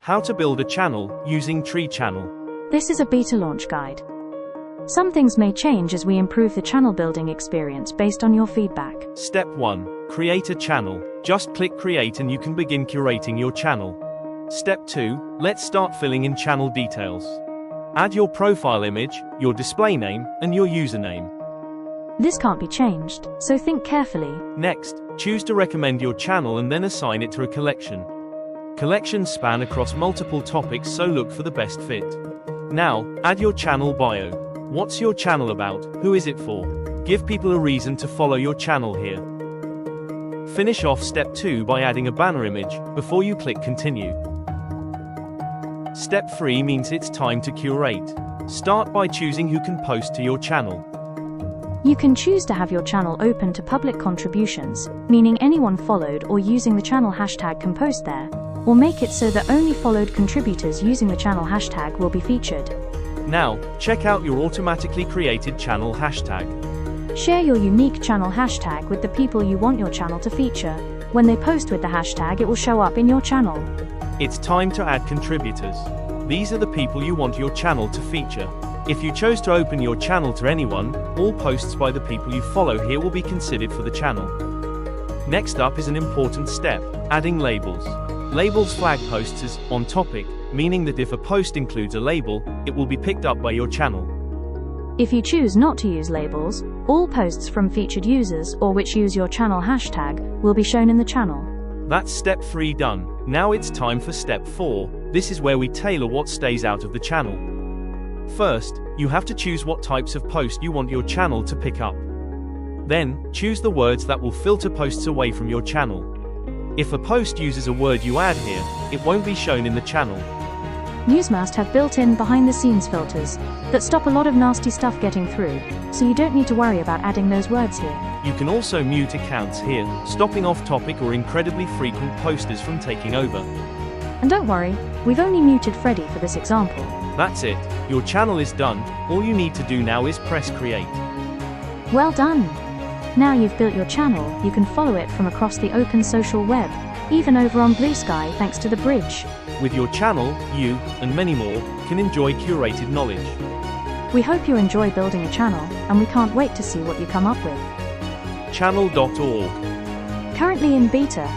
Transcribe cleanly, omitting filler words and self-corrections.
How to build a channel using Tree Channel. This is a beta launch guide. Some things may change as we improve the channel building experience based on your feedback. Step 1. Create a channel. Just click Create and you can begin curating your channel. Step 2. Let's start filling in channel details. Add your profile image, your display name, and your username. This can't be changed, so think carefully. Next, choose to recommend your channel and then assign it to a collection. Collections span across multiple topics, so look for the best fit. Now, add your channel bio. What's your channel about? Who is it for? Give people a reason to follow your channel here. Finish off step 2 by adding a banner image before you click continue. Step 3 means it's time to curate. Start by choosing who can post to your channel. You can choose to have your channel open to public contributions, meaning anyone followed or using the channel hashtag can post there, or make it so that only followed contributors using the channel hashtag will be featured. Now, check out your automatically created channel hashtag. Share your unique channel hashtag with the people you want your channel to feature. When they post with the hashtag, it will show up in your channel. It's time to add contributors. These are the people you want your channel to feature. If you chose to open your channel to anyone, all posts by the people you follow here will be considered for the channel. Next up is an important step, adding labels. Labels flag posts as on topic, meaning that if a post includes a label, it will be picked up by your channel. If you choose not to use labels, all posts from featured users or which use your channel hashtag will be shown in the channel. That's step 3 done. Now it's time for step 4. This is where we tailor what stays out of the channel. First, you have to choose what types of post you want your channel to pick up. Then, choose the words that will filter posts away from your channel. If a post uses a word you add here, it won't be shown in the channel. Newsmast have built-in behind-the-scenes filters that stop a lot of nasty stuff getting through, so you don't need to worry about adding those words here. You can also mute accounts here, stopping off-topic or incredibly frequent posters from taking over. And don't worry, we've only muted Freddy for this example. That's it. Your channel is done. All you need to do now is press create. Well done! Now you've built your channel, you can follow it from across the open social web, even over on Blue Sky thanks to the bridge. With your channel, you, and many more, can enjoy curated knowledge. We hope you enjoy building a channel, and we can't wait to see what you come up with. Channel.org. Currently in beta,